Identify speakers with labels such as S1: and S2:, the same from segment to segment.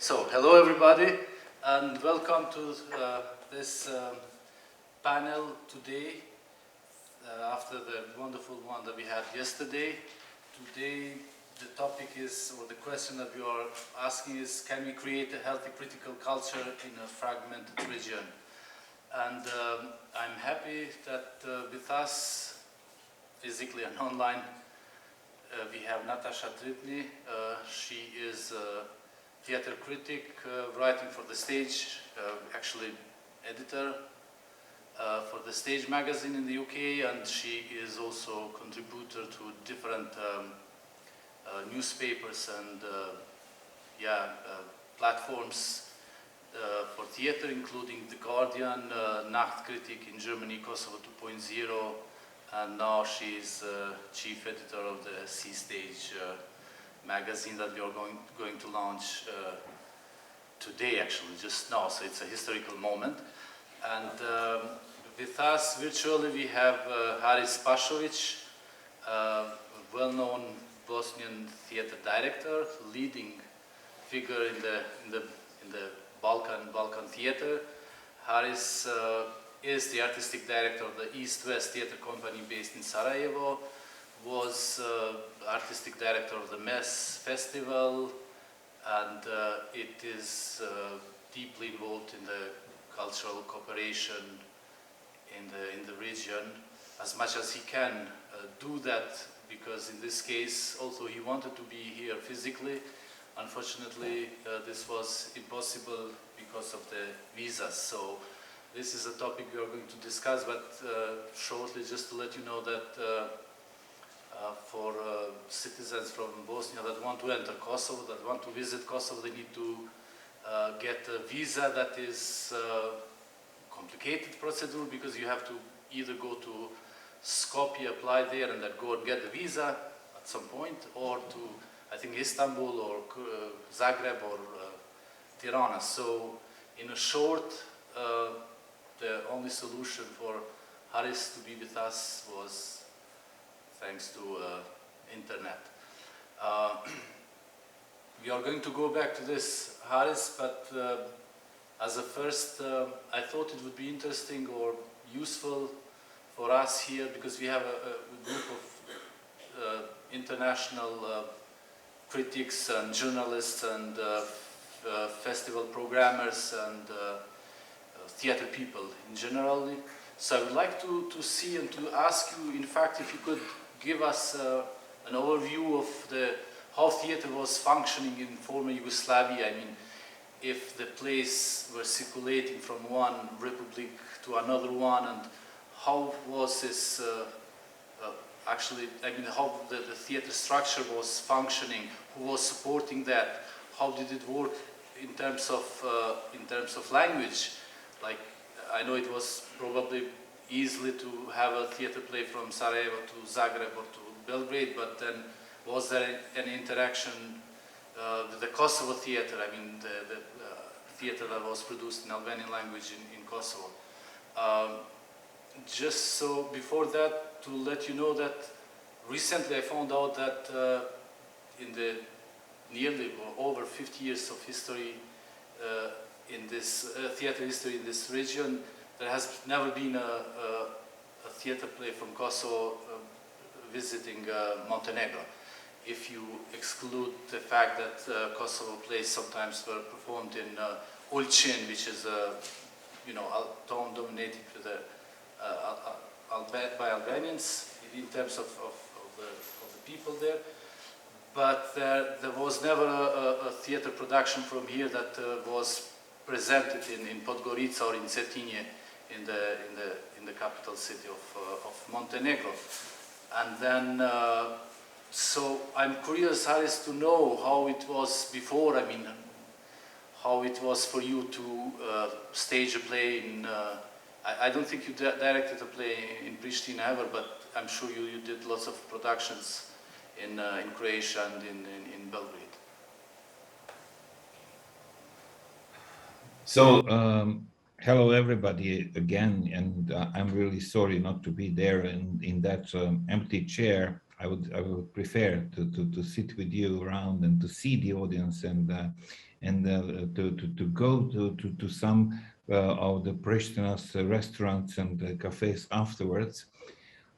S1: So, hello everybody, and welcome to this panel today, after the wonderful one that we had yesterday. Today, the topic is, or the question that we are asking is, can we create a healthy critical culture in a fragmented region? And I'm happy that with us, physically and online, we have Natasha Tripney. She is theater critic, writing for the stage, actually editor for the Stage magazine in the UK, and she is also contributor to different newspapers and platforms for theater, including The Guardian, Nachtkritik in Germany, Kosovo 2.0, and now she is chief editor of the C Stage magazine that we are going to launch today, actually, just now, so it's a historical moment. And with us virtually we have Haris Pasovic, well-known Bosnian theater director, leading figure in the Balkan theater. Haris is the artistic director of the East-West Theater Company based in Sarajevo, was artistic director of the MES Festival, and it is deeply involved in the cultural cooperation in the region as much as he can do that, because in this case also he wanted to be here physically. Unfortunately, this was impossible because of the visas. So this is a topic we are going to discuss, but shortly, just to let you know that for citizens from Bosnia that want to enter Kosovo, that want to visit Kosovo, they need to get a visa that is complicated procedure, because you have to either go to Skopje, apply there, and then go and get the visa at some point, or to, I think, Istanbul or Zagreb or Tirana. So in a short, the only solution for Haris to be with us was thanks to internet. We are going to go back to this, Haris, but as a first, I thought it would be interesting or useful for us here, because we have a group of international critics and journalists and festival programmers and theater people in general. So I would like to see and to ask you, in fact, if you could give us an overview of how theater was functioning in former Yugoslavia. I mean, if the plays were circulating from one republic to another one, and how was this actually, I mean, how the theater structure was functioning, who was supporting that, how did it work in terms of language? Like, I know it was probably easily to have a theater play from Sarajevo to Zagreb or to Belgrade, but then was there any interaction with the Kosovo theater? I mean, the theater that was produced in Albanian language in Kosovo. Just so before that, to let you know that recently I found out that in the nearly or over 50 years of history in this theater history in this region, there has never been a theater play from Kosovo visiting Montenegro. If you exclude the fact that Kosovo plays sometimes were performed in Ulcin, which is a town dominated with by Albanians in terms of the people there. But there was never a theater production from here that was presented in Podgorica or in Cetinje, in the capital city of Montenegro. And then, so I'm curious, Haris, to know how it was before. I mean, how it was for you to stage a play in. I don't think you directed a play in Prishtina ever, but I'm sure you did lots of productions in Croatia and in Belgrade.
S2: So, hello everybody again, and I'm really sorry not to be there in that empty chair. I would prefer to sit with you around and to see the audience and to go to some of the Prishtina's restaurants and cafes afterwards.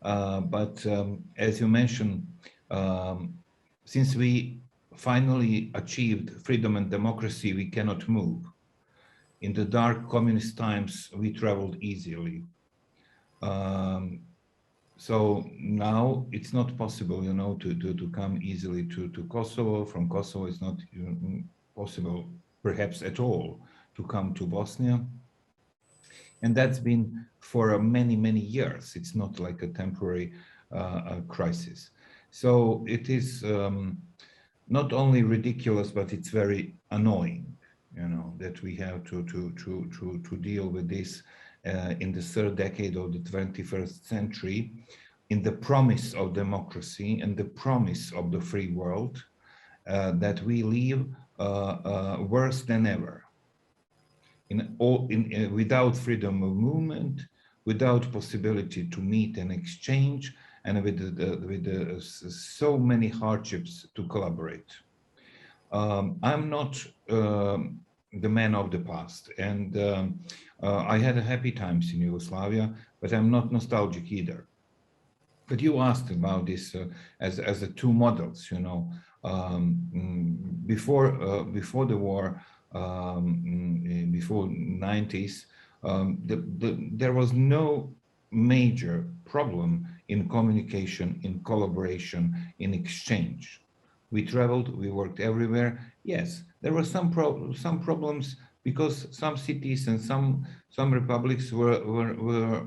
S2: But as you mentioned, since we finally achieved freedom and democracy, we cannot move. In the dark communist times, we traveled easily. So now it's not possible, you know, to come easily to Kosovo. From Kosovo, it's not possible, perhaps at all, to come to Bosnia. And that's been for many, many years. It's not like a temporary crisis. So it is not only ridiculous, but it's very annoying, you know, that we have to deal with this in the third decade of the 21st century, in the promise of democracy and the promise of the free world, that we live worse than ever. Without freedom of movement, without possibility to meet and exchange, and with so many hardships to collaborate. I'm not the man of the past, and I had happy times in Yugoslavia, but I'm not nostalgic either. But you asked about this as the two models, you know, before the war, before 90s, there was no major problem in communication, in collaboration, in exchange. We traveled, we worked everywhere. Yes, there were some problems because some cities and some republics were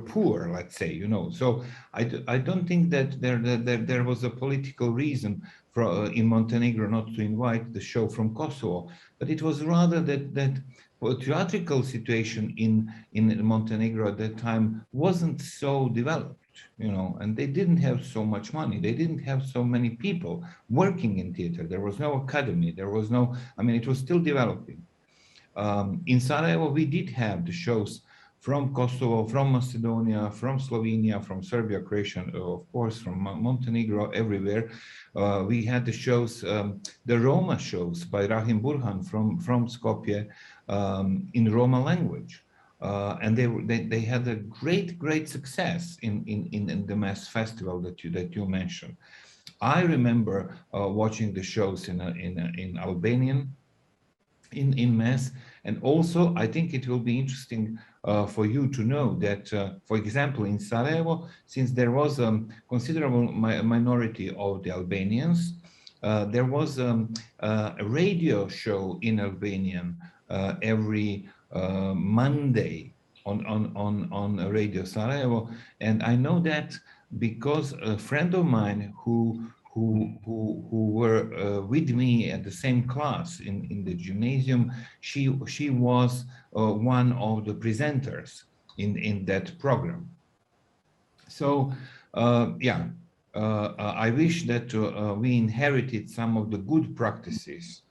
S2: poor, let's say, you know. So I don't think that there was a political reason for in Montenegro not to invite the show from Kosovo, but it was rather that theatrical situation in Montenegro at that time wasn't so developed, you know, and they didn't have so much money. They didn't have so many people working in theater. There was no academy. There was no, I mean, it was still developing. In Sarajevo, we did have the shows from Kosovo, from Macedonia, from Slovenia, from Serbia, Croatia, of course, from Montenegro, everywhere. We had the shows, the Roma shows by Rahim Burhan from Skopje in Roma language. And they had a great success in the mass festival that you mentioned. I remember watching the shows in Albanian in mass, and also I think it will be interesting for you to know that, for example, in Sarajevo, since there was a considerable minority of the Albanians, there was a radio show in Albanian every Monday on Radio Sarajevo, and I know that because a friend of mine who were with me at the same class in the gymnasium, she was one of the presenters in that program. So yeah, I wish that we inherited some of the good practices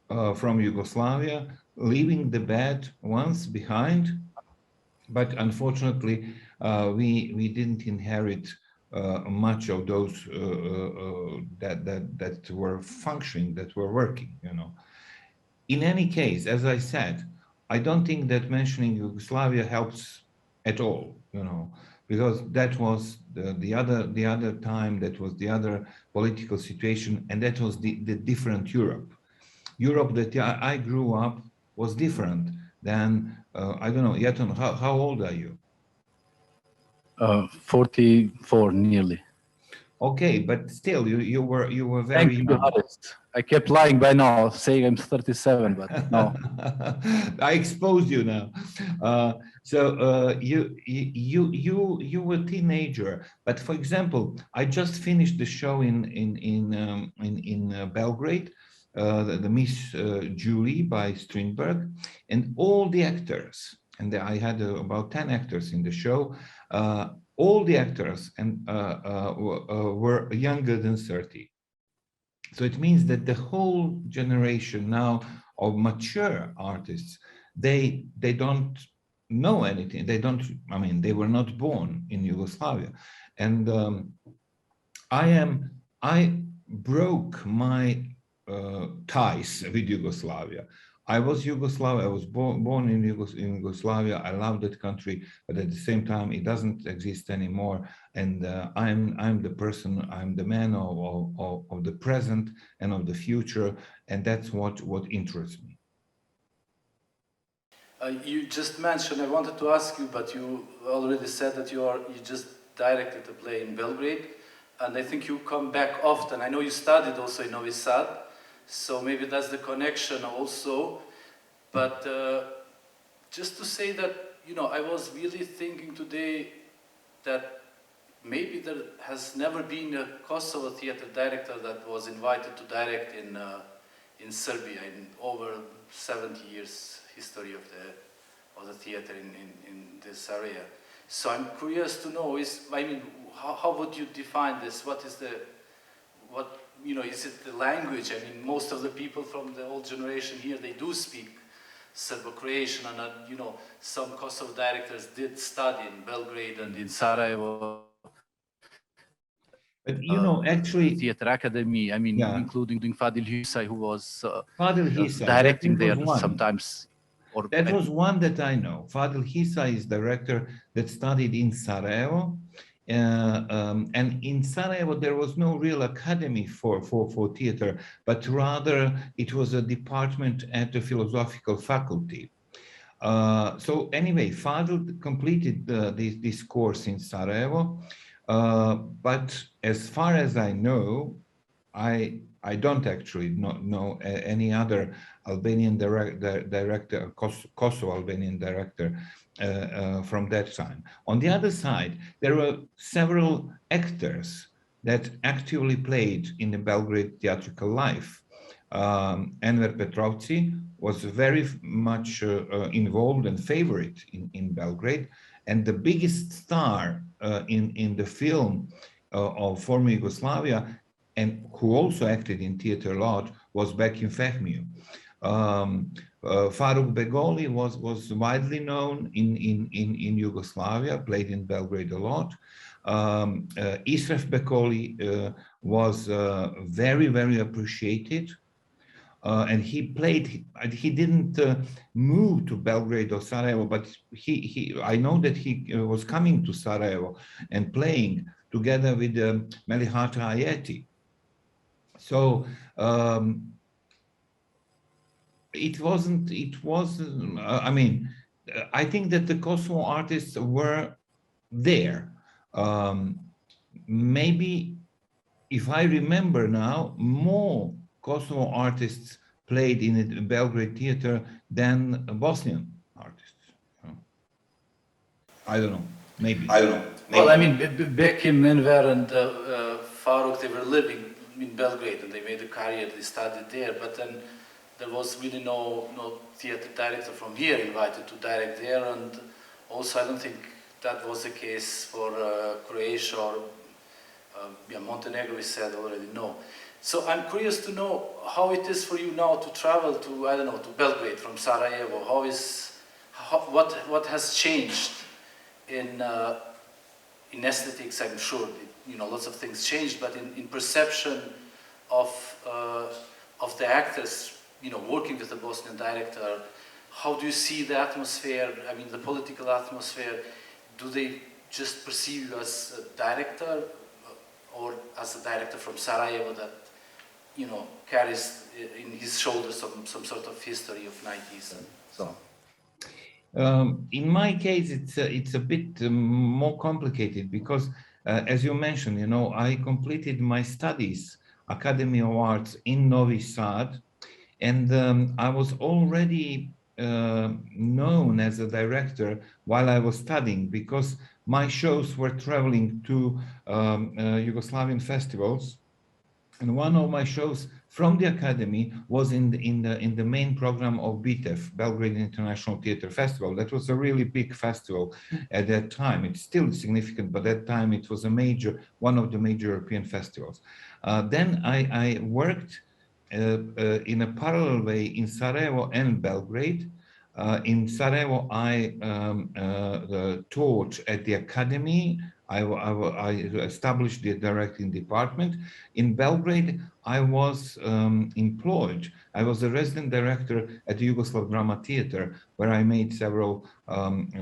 S2: from Yugoslavia, leaving the bad ones behind, but unfortunately we didn't inherit much of those that were functioning, that were working, you know. In any case, as I said, I don't think that mentioning Yugoslavia helps at all, you know, because that was the other time, that was the other political situation, and that was the different Europe. Europe that I grew up was different than I don't know, Jeton, how old are you?
S3: 44 nearly.
S2: Okay, but still, you were very young.
S3: I kept lying by now, saying I'm 37, but no.
S2: I exposed you now. So you were a teenager, but for example, I just finished the show in Belgrade, the Miss Julie by Strindberg, and all the actors, and I had about 10 actors in the show. All the actors were younger than 30. So it means that the whole generation now of mature artists, they don't know anything. They don't, I mean, they were not born in Yugoslavia. And I broke my ties with Yugoslavia. I was Yugoslav. I was born in Yugoslavia. I love that country, but at the same time, it doesn't exist anymore. And I'm the person. I'm the man of the present and of the future, and that's what interests me.
S1: You just mentioned. I wanted to ask you, but you already said that you just directed a play in Belgrade, and I think you come back often. I know you studied also in Novi Sad, so maybe that's the connection also. But just to say that, I was really thinking today that maybe there has never been a Kosovo theater director that was invited to direct in Serbia in over 70 years history of the theater in this area. So I'm curious to know, how would you define this? What is is it the language? I mean, most of the people from the old generation here, they do speak Serbo-Croatian, and some Kosovo directors did study in Belgrade and in Sarajevo.
S2: But actually,
S1: theater academy. I mean, including Fadil Husay, who was
S2: Fadil Husay,
S1: directing there sometimes.
S2: That was one that I know. Fadil Husay is director that studied in Sarajevo. And in Sarajevo, there was no real academy for theater, but rather it was a department at the philosophical faculty. So anyway, Fadil completed this course in Sarajevo, but as far as I know, I don't actually know any other Albanian director, Kosovo Albanian director from that time. On the other side, there were several actors that actively played in the Belgrade theatrical life. Enver Petrovci was very much involved and favorite in Belgrade, and the biggest star in the film of former Yugoslavia, and who also acted in theater a lot, was Bekim Fehmiu. Faruk Begoli was widely known in Yugoslavia, played in Belgrade a lot. Isref Bekoli was very, very appreciated. And he didn't move to Belgrade or Sarajevo, but I know that he was coming to Sarajevo and playing together with Melihata Ayeti. So it wasn't, I mean, I think that the Kosovo artists were there. Maybe, if I remember now, more Kosovo artists played in the Belgrade theater than Bosnian artists. I don't know, maybe.
S1: Well, I mean, Bekim, Enver, and Faruk, they were living in Belgrade and they made a career, they studied there, but then there was really no theater director from here invited to direct there, and also I don't think that was the case for Croatia or Montenegro, we said already no. So I'm curious to know how it is for you now to travel to, I don't know, to Belgrade from Sarajevo. What has changed in aesthetics? I'm sure, lots of things changed, but in perception of the actors, working with the Bosnian director, how do you see the atmosphere? I mean, the political atmosphere. Do they just perceive you as a director, or as a director from Sarajevo that, carries in his shoulders some sort of history of 90s and so on?
S2: In my case, it's a bit more complicated because, as you mentioned, I completed my studies, Academy of Arts in Novi Sad, and I was already known as a director while I was studying, because my shows were traveling to Yugoslavian festivals, and one of my shows from the Academy was in the main program of BITEF, Belgrade International Theatre Festival. That was a really big festival at that time. It's still significant, but at that time it was one of the major European festivals. Then I worked in a parallel way in Sarajevo and Belgrade. In Sarajevo, I taught at the Academy I established the directing department. In Belgrade, I was employed. I was a resident director at the Yugoslav Drama Theater, where I made several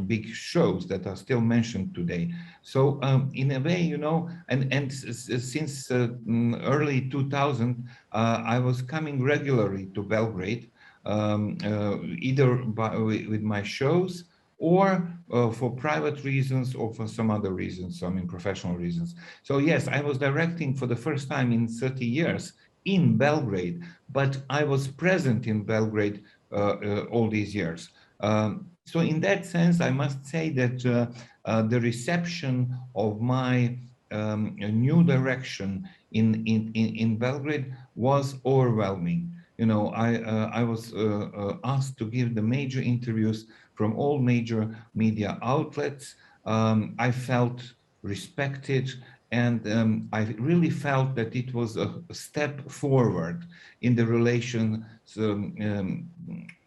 S2: big shows that are still mentioned today. So in a way, you know, and since early 2000, I was coming regularly to Belgrade, either with my shows or for private reasons or for some other reasons, I mean professional reasons. So yes, I was directing for the first time in 30 years in Belgrade, but I was present in Belgrade all these years. So in that sense, I must say that the reception of my new direction in Belgrade was overwhelming. You know, I was asked to give the major interviews from all major media outlets. I felt respected, and I really felt that it was a step forward in the relations,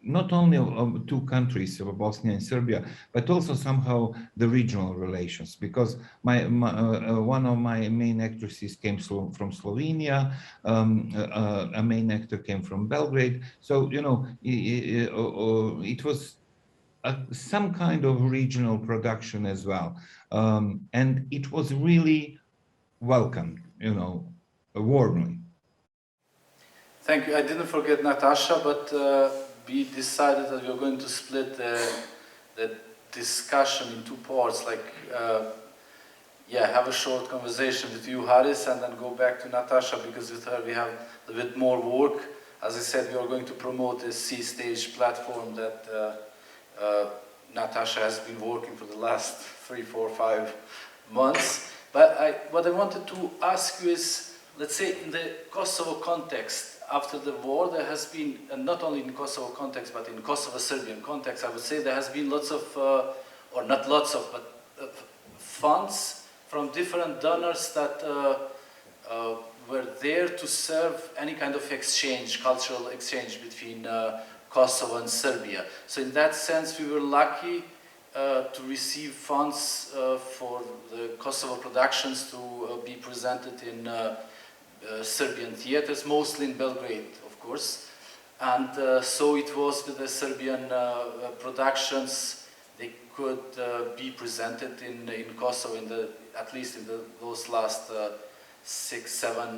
S2: not only of two countries, of Bosnia and Serbia, but also somehow the regional relations, because one of my main actresses came from Slovenia, a main actor came from Belgrade. So, you know, it was some kind of regional production as well. And it was really welcomed, you know, warmly.
S1: Thank you. I didn't forget Natasha, but we decided that we were going to split the discussion in two parts, like, have a short conversation with you, Haris, and then go back to Natasha, because with her we have a bit more work. As I said, we are going to promote a C-Stage platform that Natasha has been working for the last 3, 4, 5 months. But what I wanted to ask you is, let's say in the Kosovo context, after the war, there has been, and not only in Kosovo context, but in Kosovo-Serbian context, I would say there has been lots of, or not lots of, but funds from different donors that were there to serve any kind of exchange, cultural exchange between Kosovo and Serbia. So in that sense, we were lucky to receive funds for the Kosovo productions to be presented in Serbian theaters, mostly in Belgrade, of course. And so it was with the Serbian productions, they could be presented in Kosovo, at least in those last 6,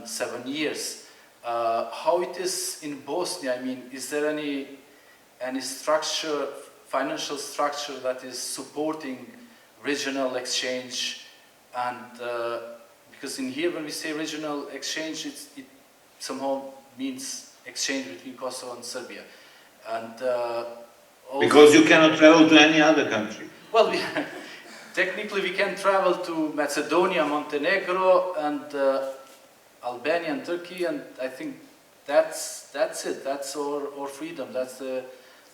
S1: 7 years. How it is in Bosnia? I mean, is there any structure, financial structure that is supporting regional exchange? And because in here, when we say regional exchange, it somehow means exchange between Kosovo and Serbia. And
S2: because you cannot travel to any other country.
S1: Well, technically we can travel to Macedonia, Montenegro, and Albania and Turkey, and I think that's it. That's our freedom. That's the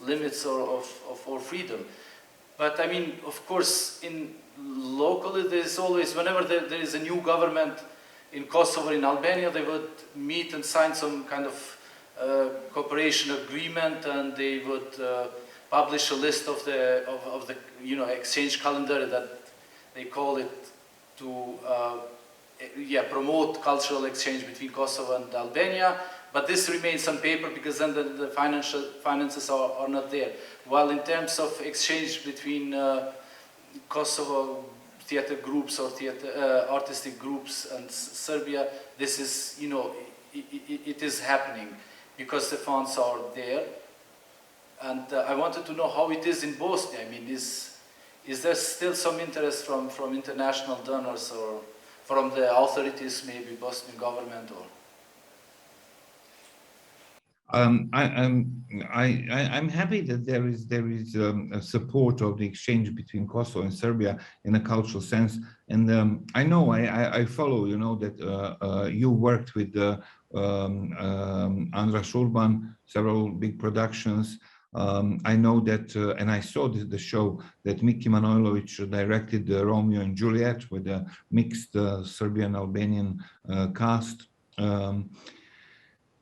S1: limits of our freedom. But I mean, of course, locally there's always, whenever there is a new government in Kosovo or in Albania, they would meet and sign some kind of cooperation agreement, and they would publish a list of the exchange calendar that they call it to promote cultural exchange between Kosovo and Albania. But this remains on paper, because then the finances are not there. While in terms of exchange between Kosovo theater groups or artistic groups and Serbia, this is, it is happening because the funds are there. And I wanted to know how it is in Bosnia. I mean, is there still some interest from international donors or from the authorities, maybe Bosnian government or?
S2: I'm happy that there is a support of the exchange between Kosovo and Serbia in a cultural sense, and I know I follow. You know that you worked with Andras Urban, several big productions. I know that, and I saw the show that Miki Manojlovic directed, Romeo and Juliet, with a mixed Serbian-Albanian cast.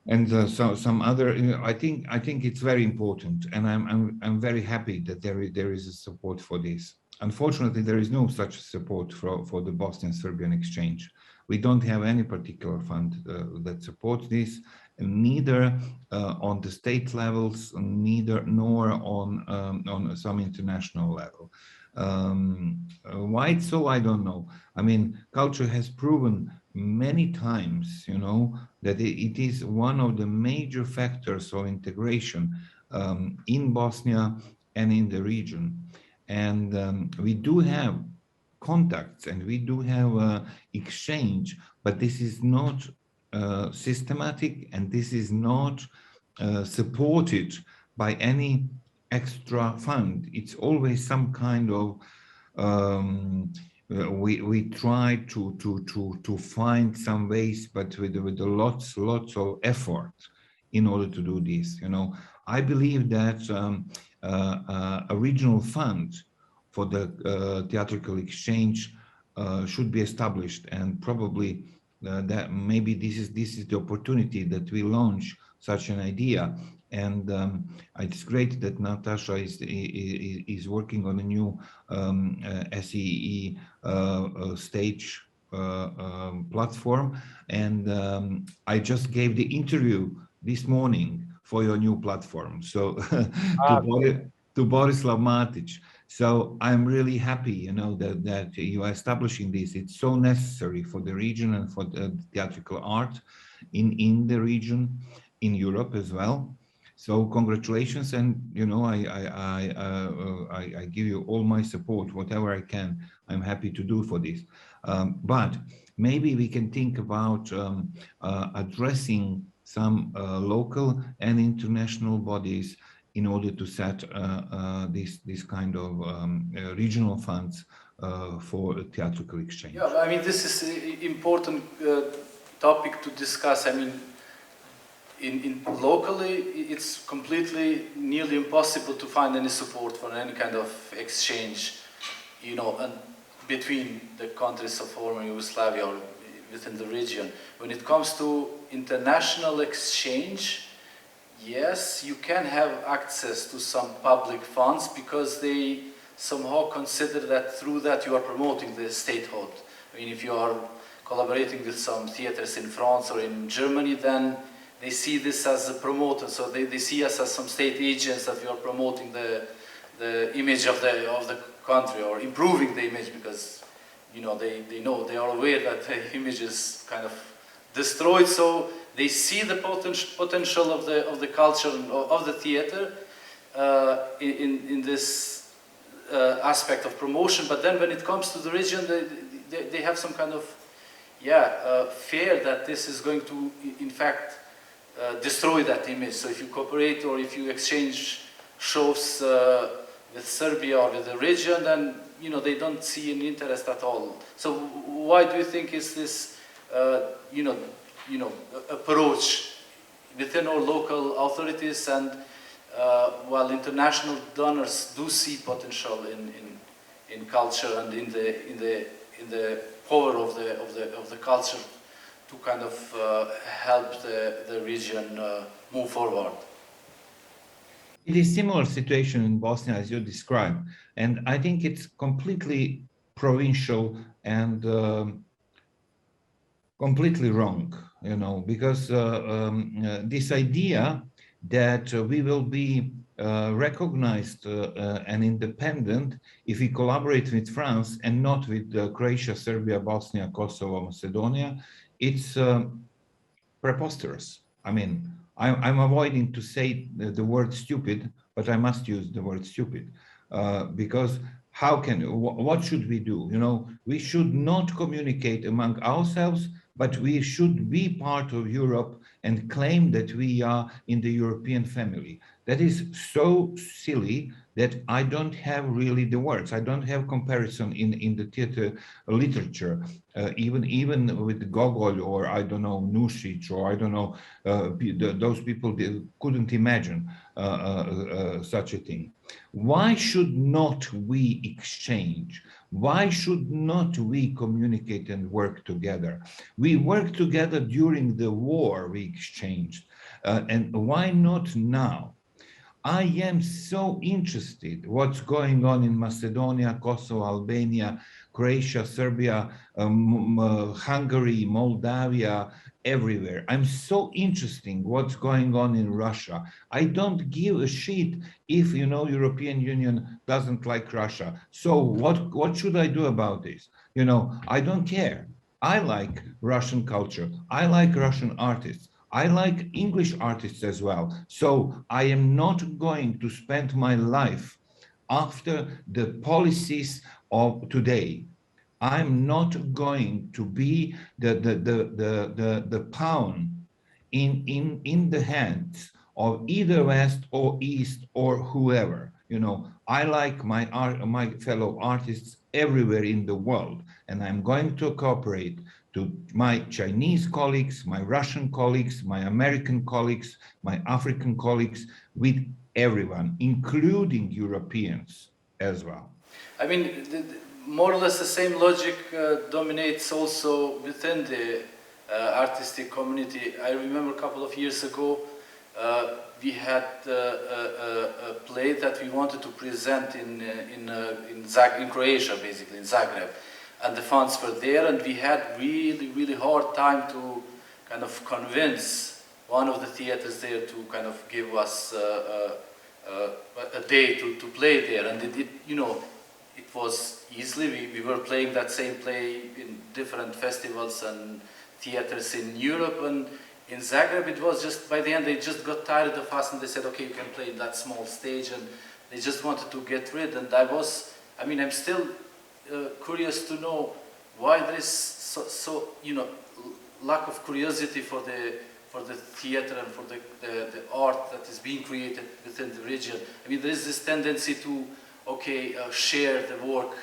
S2: And some other, I think it's very important, and I'm very happy that there is a support for this. unfortunately, there is no such support for the Bosnian-Serbian exchange. We don't have any particular fund that supports this, and neither on the state levels, nor on some international level. Why it's so, I don't know. I mean, culture has proven many times, you know, that it is one of the major factors of integration in Bosnia and in the region. And we do have contacts and we do have exchange, but this is not systematic, and this is not supported by any extra fund. It's always some kind of we try to find some ways, but with lots of effort in order to do this. You know, I believe that a regional fund for the theatrical exchange should be established, and probably that maybe this is the opportunity that we launch such an idea. And it's great that Natasha is working on a new SEE stage platform, and I just gave the interview this morning for your new platform. So to Borislav Matic. So I'm really happy, you know, that you are establishing this. It's so necessary for the region and for the theatrical art in the region, in Europe as well. So congratulations, and you know, I give you all my support, whatever I can. I'm happy to do for this. But maybe we can think about addressing some local and international bodies in order to set this kind of regional funds for theatrical exchange.
S1: Yeah, I mean, this is an important topic to discuss. I mean, locally, it's completely nearly impossible to find any support for any kind of exchange, you know, and between the countries of former Yugoslavia or within the region. When it comes to international exchange, yes, you can have access to some public funds because they somehow consider that through that you are promoting the statehood. I mean, if you are collaborating with some theaters in France or in Germany, then they see this as a promoter. So they see us as some state agents that we are promoting the image of the country or improving the image, because, you know, they are aware that the image is kind of destroyed. So they see the potential of the culture of the theater in this aspect of promotion. But then when it comes to the region, they have some kind of fear that this is going to, in fact, destroy that image. So if you cooperate or if you exchange shows with Serbia or with the region, then, you know, they don't see an interest at all. So why do you think is this, approach within our local authorities, and while international donors do see potential in culture and in the power of the culture to kind of help the region move forward?
S2: It is a similar situation in Bosnia as you described, and I think it's completely provincial and completely wrong, you know, because this idea that we will be recognized and independent if we collaborate with France and not with Croatia, Serbia, Bosnia, Kosovo, Macedonia, it's preposterous. I mean, I'm avoiding to say the word stupid, but I must use the word stupid because what should we do? You know, we should not communicate among ourselves, but we should be part of Europe and claim that we are in the European family. That is so silly that I don't have really the words. I don't have comparison in the theater literature, even with Gogol or I don't know, Nušić, or I don't know, those people couldn't imagine such a thing. Why should not we exchange? Why should not we communicate and work together? We worked together during the war, we exchanged, and why not now? I am so interested what's going on in Macedonia, Kosovo, Albania, Croatia, Serbia, Hungary, Moldavia, everywhere. I'm so interested what's going on in Russia. I don't give a shit if, you know, European Union doesn't like Russia. So what should I do about this? You know, I don't care. I like Russian culture. I like Russian artists. I like English artists as well. So I am not going to spend my life after the policies of today. I'm not going to be the pawn in the hands of either West or East or whoever. You know, I like my fellow artists everywhere in the world, and I'm going to cooperate to my Chinese colleagues, my Russian colleagues, my American colleagues, my African colleagues, with everyone, including Europeans as well.
S1: I mean, more or less the same logic dominates also within the artistic community. I remember a couple of years ago, we had a play that we wanted to present in Croatia, basically, in Zagreb. And the funds were there, and we had really hard time to kind of convince one of the theaters there to kind of give us a day to play there. And it you know, it was easily, we were playing that same play in different festivals and theaters in Europe, and in Zagreb it was just, by the end they just got tired of us and they said, okay, you can play in that small stage, and they just wanted to get rid. And I'm still curious to know why there is so you know, lack of curiosity for the theater and for the art that is being created within the region. I mean, there is this tendency to share the work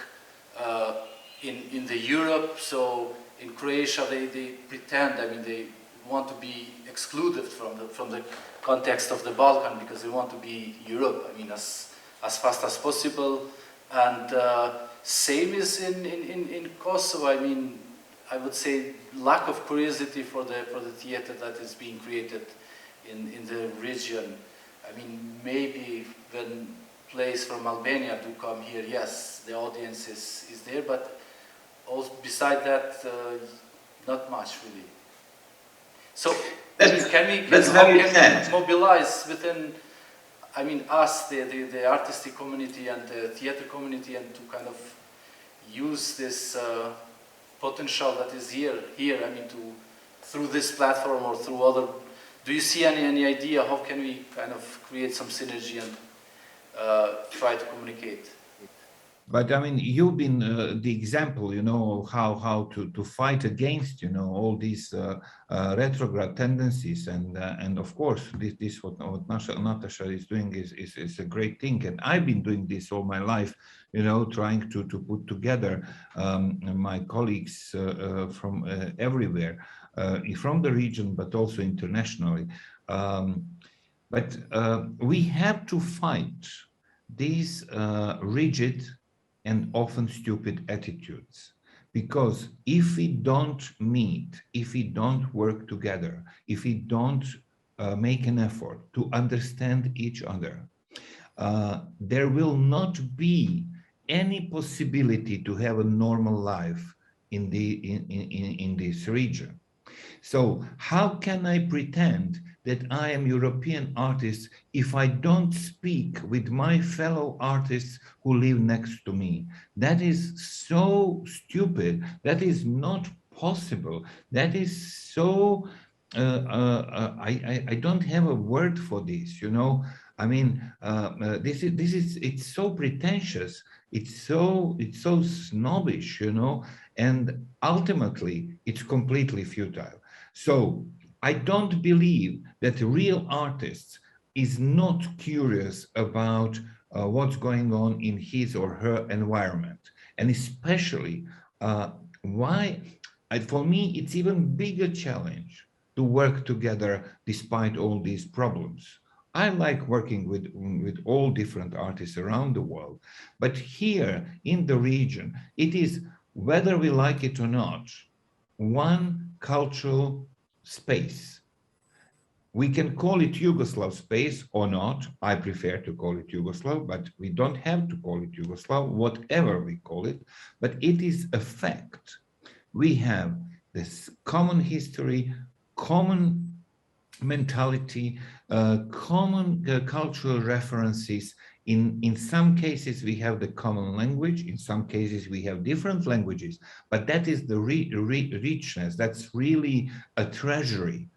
S1: in the Europe. So in Croatia they pretend, I mean, they want to be excluded from the context of the Balkan because they want to be Europe, I mean, as fast as possible. And same is in Kosovo. I mean, I would say lack of curiosity for the theater that is being created in the region. I mean, maybe when plays from Albania do come here, yes, the audience is there, but also beside that, not much really. So can we mobilize within, I mean, us, the artistic community and the theater community, and to kind of use this potential that is here, I mean, through this platform or through other, do you see any idea how can we kind of create some synergy and try to communicate?
S2: But I mean, you've been the example, you know, how to fight against, you know, all these retrograde tendencies, and of course, this what Natasha is doing is a great thing, and I've been doing this all my life, you know, trying to put together my colleagues from everywhere, from the region, but also internationally. But we have to fight these rigid and often stupid attitudes, because if we don't meet, if we don't work together, if we don't make an effort to understand each other, there will not be any possibility to have a normal life in this region. So how can I pretend that I am European artist if I don't speak with my fellow artists who live next to me? That is so stupid. That is not possible. That is so, I don't have a word for this, you know. I mean, it's so pretentious. It's so snobbish, you know, and ultimately it's completely futile. So I don't believe that real artists is not curious about what's going on in his or her environment, and especially for me, it's even bigger challenge to work together despite all these problems. I like working with all different artists around the world, but here in the region, it is, whether we like it or not, one cultural space. We can call it Yugoslav space or not. I prefer to call it Yugoslav, but we don't have to call it Yugoslav, whatever we call it, but it is a fact. We have this common history, common mentality, common cultural references. In some cases, we have the common language. In some cases, we have different languages, but that is the richness. That's really a treasury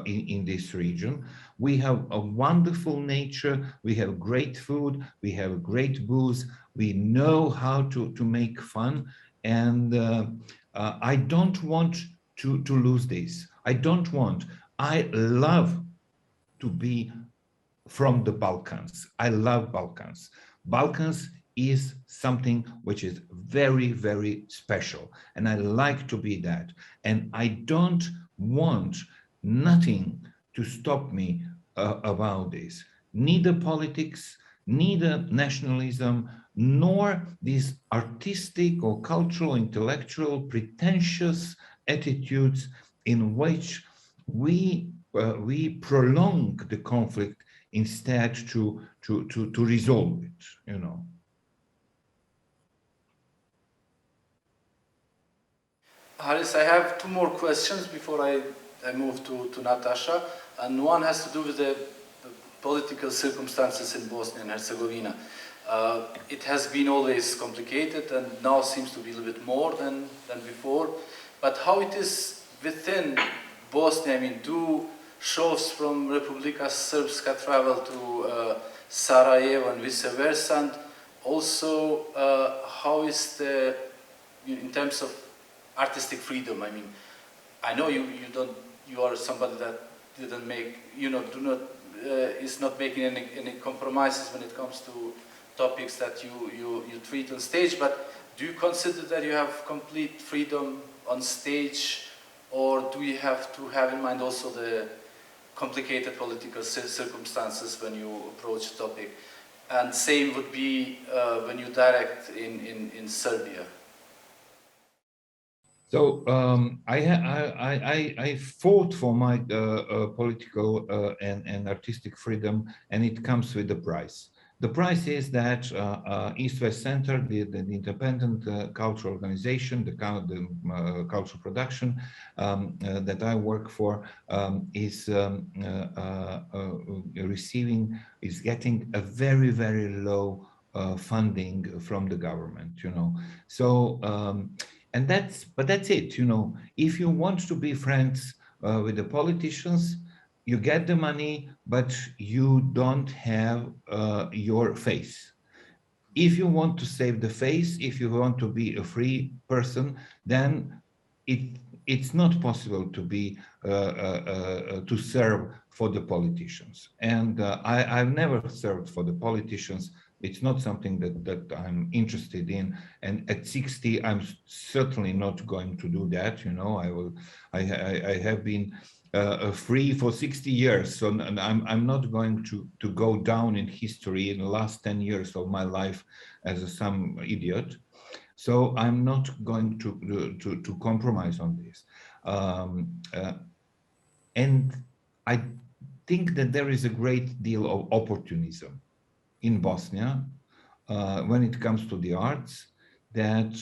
S2: in this region. We have a wonderful nature, we have great food, we have great booze, we know how to make fun, and I don't want to lose this. I love to be from the Balkans. I love Balkans. Balkans is something which is very, very special, and I like to be that. And I don't want nothing to stop me about this. Neither politics, neither nationalism, nor these artistic or cultural, intellectual, pretentious attitudes in which we prolong the conflict instead to resolve it, you know.
S1: Haris, I have two more questions before I move to Natasha, and one has to do with the political circumstances in Bosnia and Herzegovina. It has been always complicated and now seems to be a little bit more than before, but how it is within Bosnia? I mean, do shows from Republika Srpska travel to Sarajevo and vice versa? And also, how is the, in terms of artistic freedom? I mean, I know you are somebody that didn't make, is not making any compromises when it comes to topics that you treat on stage, but do you consider that you have complete freedom on stage, or do you have to have in mind also the complicated political circumstances when you approach a topic? And same would be when you direct in Serbia.
S2: So I fought for my political and artistic freedom, and it comes with a price. The price is that East-West Center, the independent cultural organization, the cultural production that I work for, is getting a very, very low funding from the government, you know. So. And that's it, you know. If you want to be friends with the politicians, you get the money, but you don't have your face. If you want to save the face, if you want to be a free person, then it's not possible to be to serve for the politicians. And I've never served for the politicians. It's not something that I'm interested in, and at 60, I'm certainly not going to do that. You know, I have been free for 60 years, so I'm not going to go down in history in the last 10 years of my life as some idiot. So I'm not going to compromise on this, and I think that there is a great deal of opportunism in Bosnia when it comes to the arts, that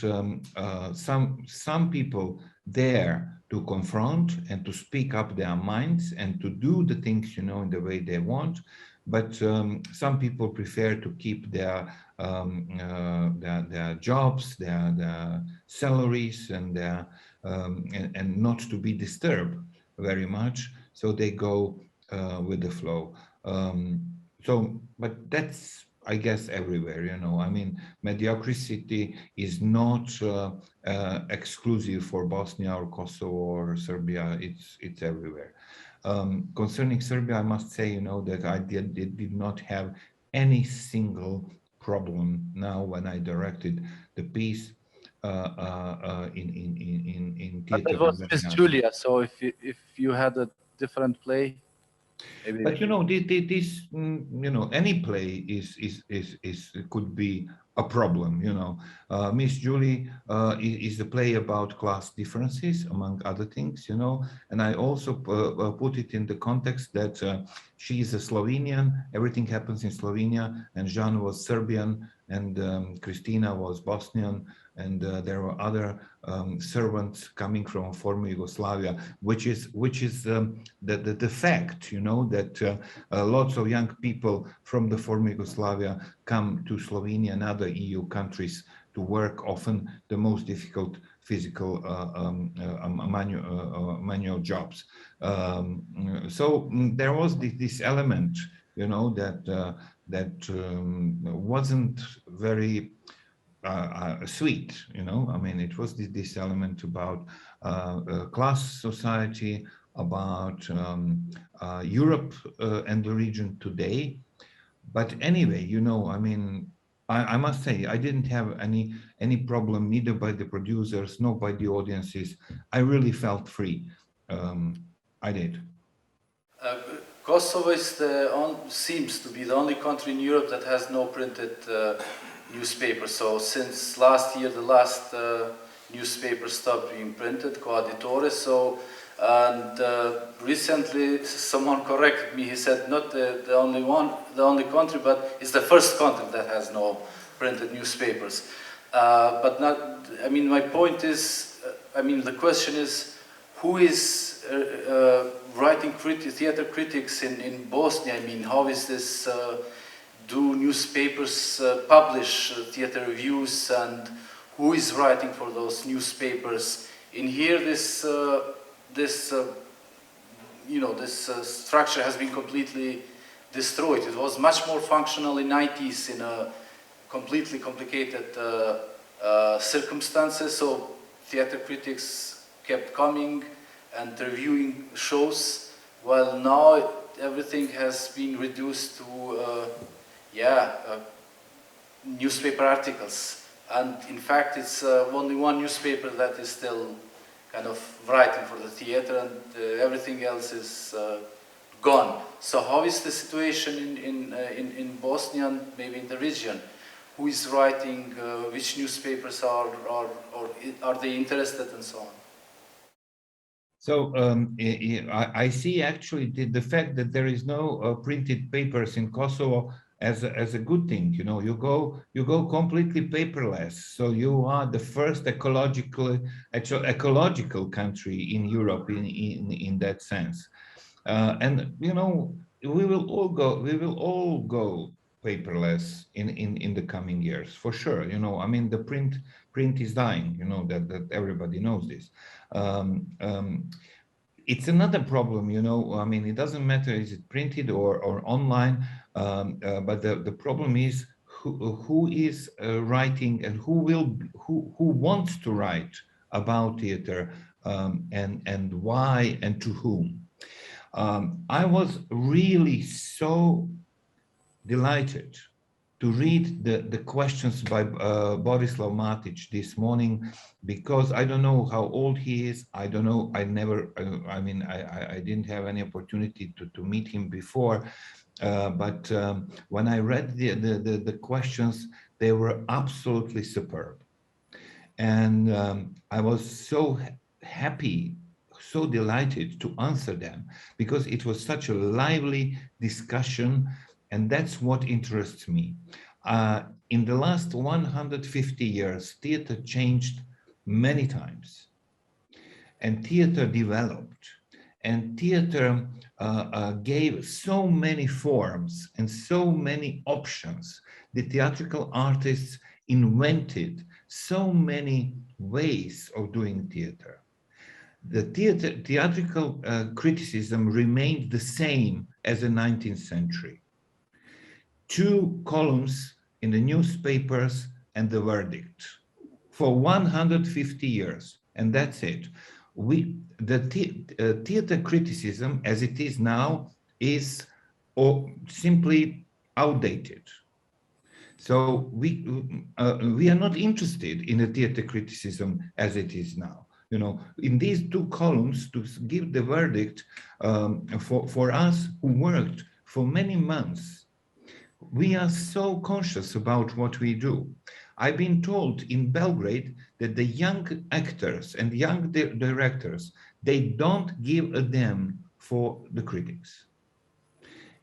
S2: some people dare to confront and to speak up their minds and to do the things, you know, in the way they want, but some people prefer to keep their jobs, their salaries, and not to be disturbed very much, so they go with the flow. But that's, I guess, everywhere, you know. I mean, mediocrity is not exclusive for Bosnia or Kosovo or Serbia. It's everywhere. Concerning Serbia, I must say, you know, that I did not have any single problem now when I directed the piece in theater.
S3: But it was Miss Julia, so if you had a different play.
S2: But you know, this you know, any play is could be a problem, you know. Miss Julie is a play about class differences, among other things, you know. And I also put it in the context that she is a Slovenian, everything happens in Slovenia, and Jean was Serbian, and Prishtina was Bosnian, and there were other servants coming from former Yugoslavia, which is the fact, you know, that lots of young people from the former Yugoslavia come to Slovenia and other EU countries to work, often the most difficult physical manual jobs. So there was this element, you know, that wasn't very sweet, you know. I mean, it was this element about class society, about Europe and the region today. But anyway, you know, I mean, I must say, I didn't have any problem, neither by the producers, nor by the audiences. I really felt free. I did.
S1: Kosovo is seems to be the only country in Europe that has no printed newspaper. So since last year, the last newspaper stopped being printed, Coeditore. So, and recently someone corrected me. He said not the only country, but it's the first country that has no printed newspapers. But not. I mean, my point is. I mean, the question is, who is writing theater critics in Bosnia? I mean, how is this? Do newspapers publish theater reviews, and who is writing for those newspapers? In here, this structure has been completely destroyed. It was much more functional in 90s in a completely complicated circumstances. So theater critics kept coming and reviewing shows, while now everything has been reduced to newspaper articles. And in fact, it's only one newspaper that is still kind of writing for the theater, and everything else is gone. So how is the situation in Bosnia and maybe in the region? Who is writing, which newspapers are they interested, and so on?
S2: So I see actually the fact that there is no printed papers in Kosovo as a good thing. You know, you go completely paperless. So you are the first ecological country in Europe in that sense. And you know, we will all go paperless in the coming years, for sure. You know, I mean, the print is dying, you know, that everybody knows this. It's another problem, you know. I mean, it doesn't matter is it printed or online, but the problem is who is writing, and who wants to write about theater, and why and to whom. I was really so delighted to read the questions by Borislav Matic this morning, because I don't know how old he is. I don't know. I didn't have any opportunity to meet him before. But when I read the questions, they were absolutely superb. And I was so happy, so delighted to answer them, because it was such a lively discussion. And that's what interests me. In the last 150 years, theater changed many times, and theater developed, and theater gave so many forms and so many options. The theatrical artists invented so many ways of doing theater. The theatrical criticism remained the same as the 19th century. 2 columns in the newspapers and the verdict for 150 years, and that's it. The theater criticism as it is now is simply outdated. So we are not interested in the theater criticism as it is now. You know, in these 2 columns to give the verdict for us who worked for many months we are so conscious about what we do. I've been told in Belgrade that the young actors and young directors, they don't give a damn for the critics.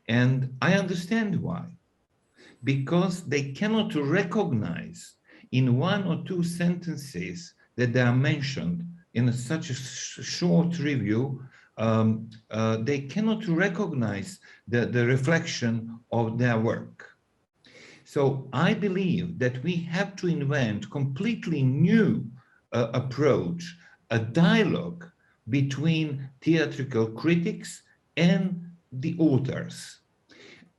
S2: And I understand why. Because they cannot recognize in one or two sentences that they are mentioned in such a short review, they cannot recognize the reflection of their work. So I believe that we have to invent completely new approach, a dialogue between theatrical critics and the authors.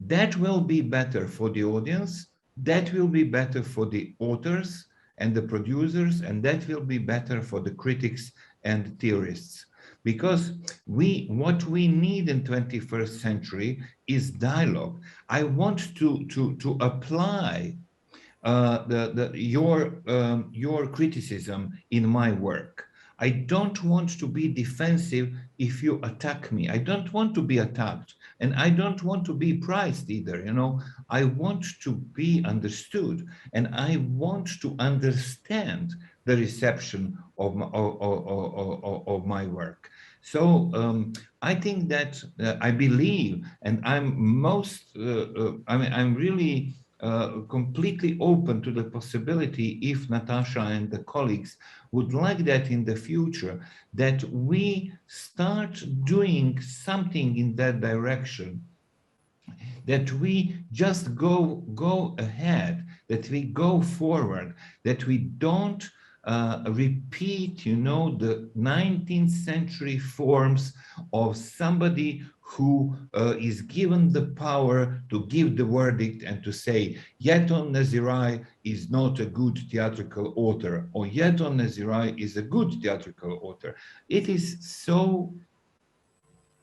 S2: That will be better for the audience, that will be better for the authors and the producers, and that will be better for the critics and theorists. Because what we need in 21st century is dialogue. I want to apply your criticism in my work. I don't want to be defensive if you attack me. I don't want to be attacked, and I don't want to be prized either. You know, I want to be understood, and I want to understand the reception of my work. So I think that I believe, and I'm really completely open to the possibility, if Natasha and the colleagues would like that in the future, that we start doing something in that direction, that we just go ahead, that we go forward, that we don't repeat, you know, the 19th century forms of somebody who is given the power to give the verdict and to say, Jeton Neziraj is not a good theatrical author, or Jeton Neziraj is a good theatrical author. It is so,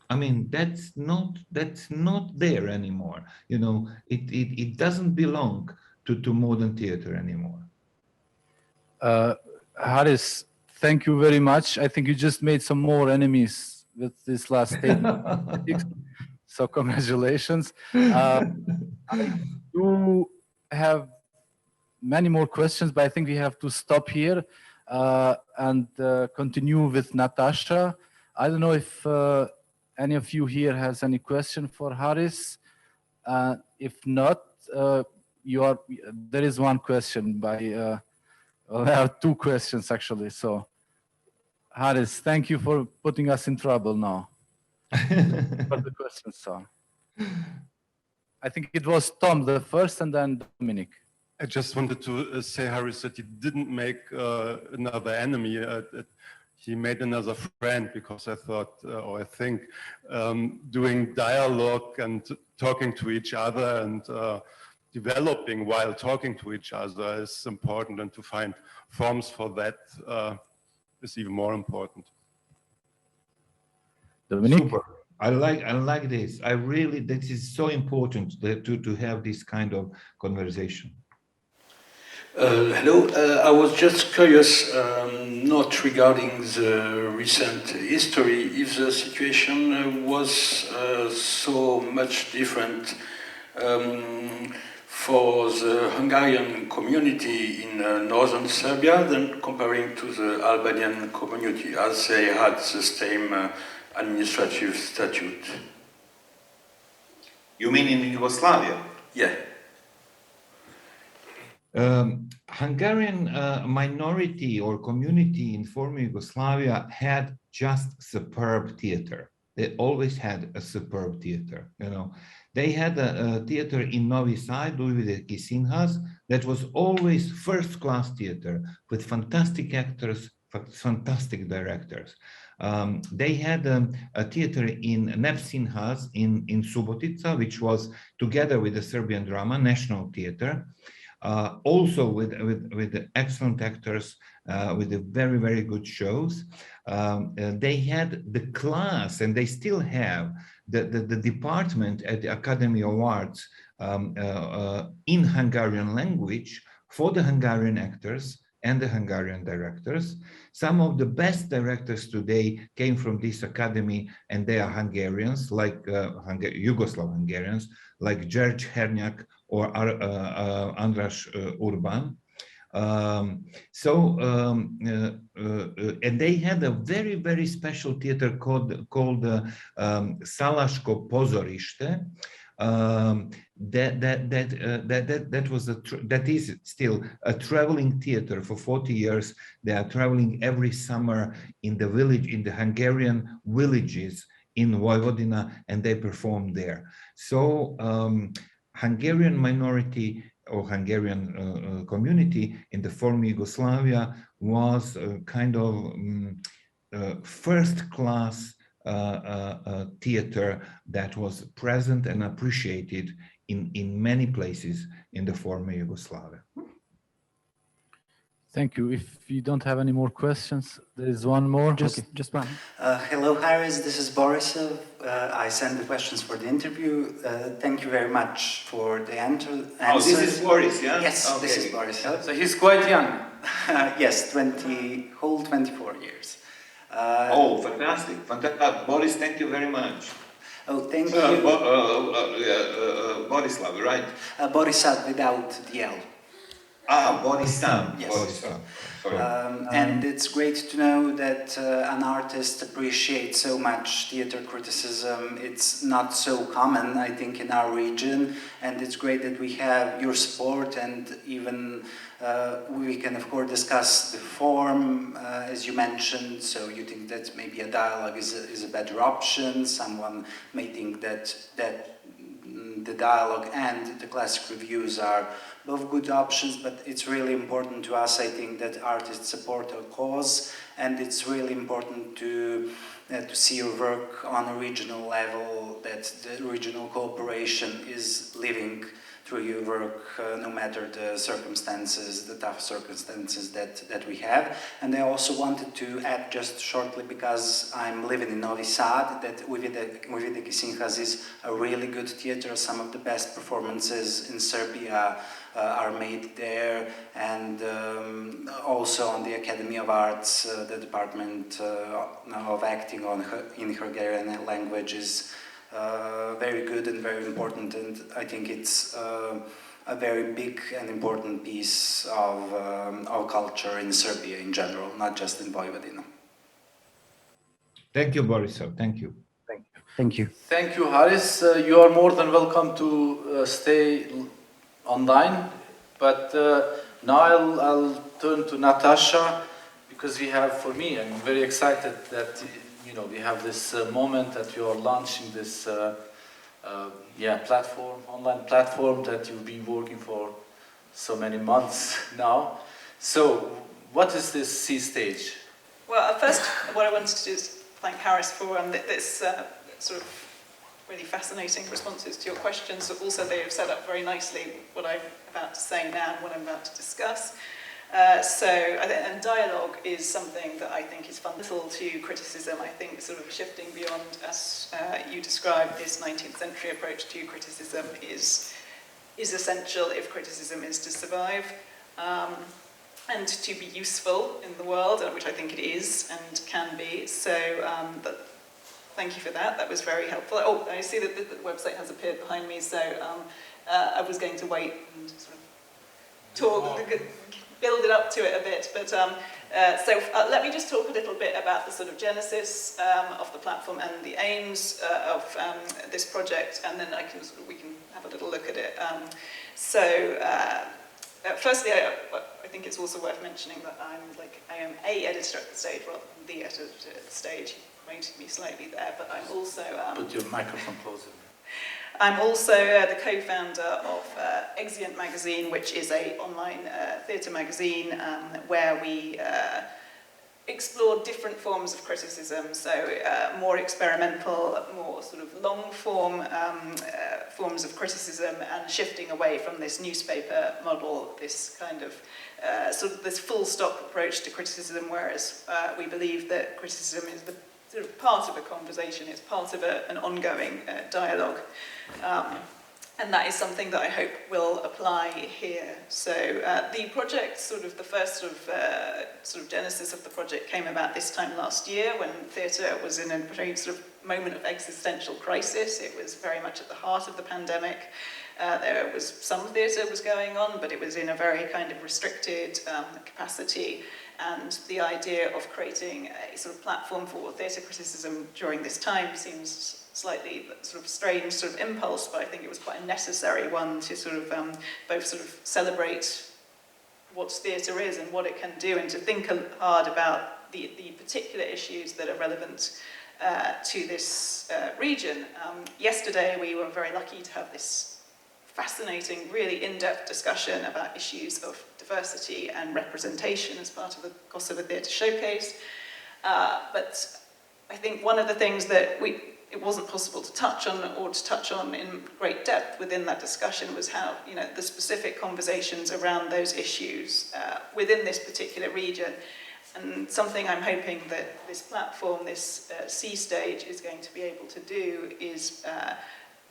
S2: I mean, that's not there anymore. You know, it doesn't belong to modern theater anymore.
S3: Haris, thank you very much. I think you just made some more enemies with this last statement. So congratulations. I do have many more questions, but I think we have to stop here and continue with Natasha. I don't know if any of you here has any question for Haris. If not, there is one question by. Well, there are two questions actually. So, Haris, thank you for putting us in trouble now. For the questions, so I think it was Tom the first, and then Dominic.
S4: I just wanted to say, Haris, that he didn't make another enemy. He made another friend, because I thought, or I think, doing dialogue and talking to each other and developing while talking to each other is important, and to find forms for that is even more important.
S3: Dominic?
S2: Super. I like this. This is so important to have this kind of conversation.
S5: Hello, I was just curious, not regarding the recent history, if the situation was so much different for the Hungarian community in northern Serbia than comparing to the Albanian community, as they had the same administrative statute.
S6: You mean in Yugoslavia?
S5: Yeah.
S2: Hungarian minority or community in former Yugoslavia had just superb theater. They always had a superb theater, you know. They had a theater in Novi Sad, with Kisinhas, that was always first-class theater with fantastic actors, fantastic directors. They had a theater in Nepsinhas in Subotica, which was together with the Serbian Drama National Theater, also with excellent actors, with very, very good shows. They had the class, and they still have the department at the Academy of Arts in Hungarian language for the Hungarian actors and the Hungarian directors. Some of the best directors today came from this academy, and they are Hungarians, like Yugoslav Hungarians, like George Hernyak or Andras Urban. And they had a very, very special theater called Salaško pozorište. That is still a traveling theater for 40 years. They are traveling every summer in the village, in the Hungarian villages in Vojvodina, and they perform there. So Hungarian minority or Hungarian community in the former Yugoslavia was kind of first-class theater that was present and appreciated in many places in the former Yugoslavia.
S3: Thank you. If you don't have any more questions, there is one more.
S6: Just one. Hello, Haris. This is Borisov. I sent the questions for the interview. Thank you very much for the answers.
S2: Oh, this is Boris, yeah?
S6: Yes,
S2: okay.
S6: This is Borisov.
S1: So he's quite young.
S6: Yes, whole 24 years.
S2: Oh, fantastic. Boris, thank you very much.
S6: Oh, thank you.
S2: Borislav, right?
S6: Borisav without the L.
S2: Borisav.
S6: Yes.
S2: Borisav.
S6: And it's great to know that an artist appreciates so much theater criticism. It's not so common, I think, in our region, and it's great that we have your support, and even we can, of course, discuss the form, as you mentioned. So you think that maybe a dialogue is a better option. Someone may think that the dialogue and the classic reviews are both good options, but it's really important to us, I think, that artists support our cause, and it's really important to see your work on a regional level, that the regional cooperation is living through your work, no matter the circumstances, the tough circumstances that we have. And I also wanted to add just shortly, because I'm living in Novi Sad, that Uvideki Sinhas is a really good theater. Some of the best performances in Serbia are made there, and also on the Academy of Arts, the Department of Acting in Hungarian language is very good and very important, and I think it's a very big and important piece of our culture in Serbia in general, not just in Vojvodina.
S2: Thank you, Borisov. Thank you.
S6: Thank you.
S1: Thank you, Haris. You are more than welcome to stay online, but now I'll turn to Natasha, because we have, for me, I'm very excited that we have this moment that you are launching this online platform that you've been working for so many months now. So, what is this C stage?
S7: Well, first, what I wanted to do is thank Haris for this sort of really fascinating responses to your questions. Also, they have set up very nicely what I'm about to say now and what I'm about to discuss. And dialogue is something that I think is fundamental to criticism. I think sort of shifting beyond, as you described, this 19th century approach to criticism is essential if criticism is to survive and to be useful in the world, which I think it is and can be. So thank you for that. That was very helpful. Oh, I see that the website has appeared behind me, so I was going to wait and sort of talk, build it up to it a bit. But let me just talk a little bit about the sort of genesis of the platform and the aims of this project, and then we can have a little look at it. Firstly, I think it's also worth mentioning that I am a editor at the stage rather than the editor at the stage. You rated me slightly there, but I'm also...
S1: Put your microphone closer.
S7: I'm also the co-founder of Exeunt magazine, which is an online theatre magazine where we explore different forms of criticism, so more experimental, more sort of long-form forms of criticism, and shifting away from this newspaper model, this kind of sort of this full-stop approach to criticism, whereas we believe that criticism is the sort of part of a conversation, it's part of an ongoing dialogue. And that is something that I hope will apply here. So the project, the first sort of genesis of the project came about this time last year when theatre was in a very sort of moment of existential crisis. It was very much at the heart of the pandemic. There was some theatre was going on, but it was in a very kind of restricted capacity. And the idea of creating a sort of platform for theatre criticism during this time seems slightly sort of strange sort of impulse, but I think it was quite a necessary one to sort of both sort of celebrate what theatre is and what it can do, and to think hard about the particular issues that are relevant to this region. Yesterday we were very lucky to have this fascinating, really in-depth discussion about issues of diversity and representation as part of the Kosovo Theatre Showcase. But I think one of the things that it wasn't possible to touch on in great depth within that discussion was how, the specific conversations around those issues within this particular region. And something I'm hoping that this platform, this C stage, is going to be able to do is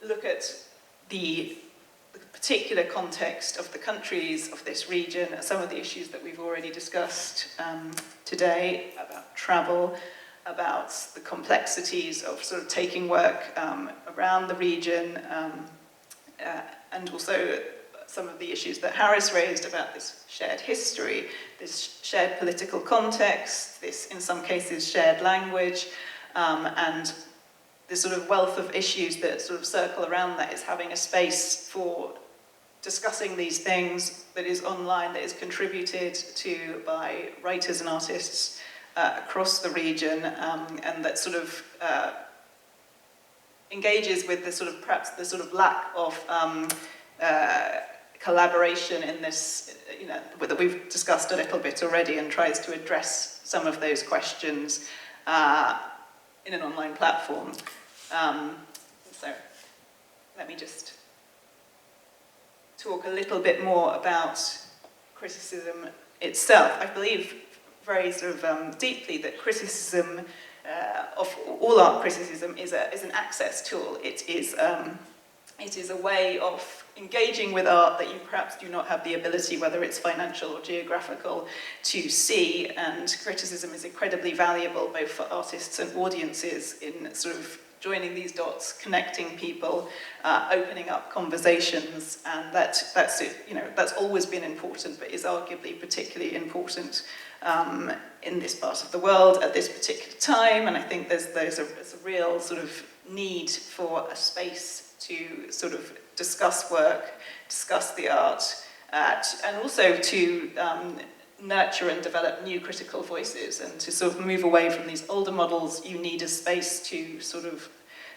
S7: look at the particular context of the countries of this region, some of the issues that we've already discussed today about travel, about the complexities of sort of taking work around the region, and also some of the issues that Harris raised about this shared history, this shared political context, this, in some cases, shared language, and the sort of wealth of issues that sort of circle around that is having a space for discussing these things that is online, that is contributed to by writers and artists across the region, and that sort of engages with the sort of perhaps the sort of lack of collaboration in this, that we've discussed a little bit already, and tries to address some of those questions in an online platform. So let me just talk a little bit more about criticism itself. I believe very sort of deeply that criticism, of all art criticism, is an access tool. It is a way of engaging with art that you perhaps do not have the ability, whether it's financial or geographical, to see, and criticism is incredibly valuable both for artists and audiences in sort of joining these dots, connecting people, opening up conversations, and that's always been important, but is arguably particularly important in this part of the world at this particular time. And I think there's a real sort of need for a space to sort of discuss work, discuss the art, and also to nurture and develop new critical voices, and to sort of move away from these older models. You need a space to sort of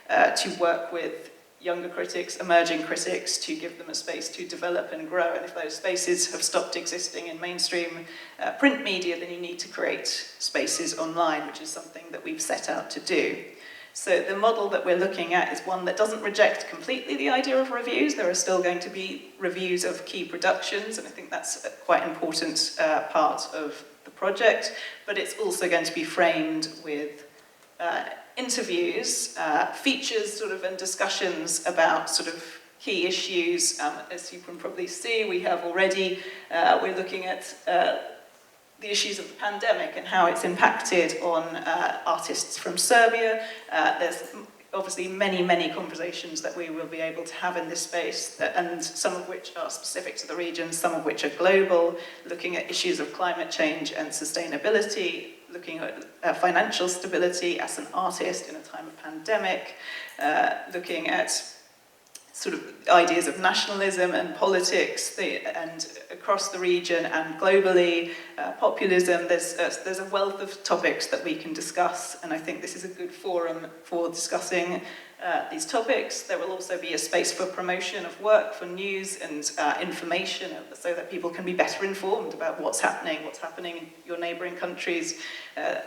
S7: to work with younger critics, emerging critics, to give them a space to develop and grow. And if those spaces have stopped existing in mainstream print media, then you need to create spaces online, which is something that we've set out to do. So the model that we're looking at is one that doesn't reject completely the idea of reviews. There are still going to be reviews of key productions, and I think that's a quite important part of the project. But it's also going to be framed with interviews, features sort of, and discussions about sort of key issues. As you can probably see, we have already, we're looking at the issues of the pandemic and how it's impacted on artists from Serbia. There's obviously many conversations that we will be able to have in this space, and some of which are specific to the region, some of which are global, looking at issues of climate change and sustainability, looking at financial stability as an artist in a time of pandemic, looking at sort of ideas of nationalism and politics and across the region and globally, populism. There's a wealth of topics that we can discuss, and I think this is a good forum for discussing these topics. There will also be a space for promotion of work, for news and information, so that people can be better informed about what's happening in your neighbouring countries,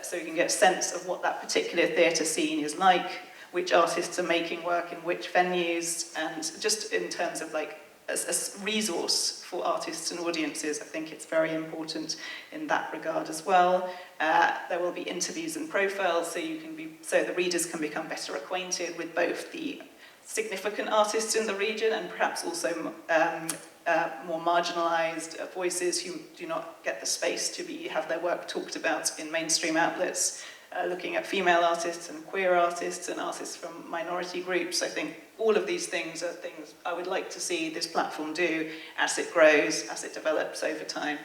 S7: so you can get a sense of what that particular theatre scene is like, which artists are making work in which venues, and just in terms of like a resource for artists and audiences, I think it's very important in that regard as well. There will be interviews and profiles, so the readers can become better acquainted with both the significant artists in the region, and perhaps also more marginalized voices who do not get the space to have their work talked about in mainstream outlets, looking at female artists and queer artists and artists from minority groups. I think all of these things are things I would like to see this platform do as it grows, as it develops over time.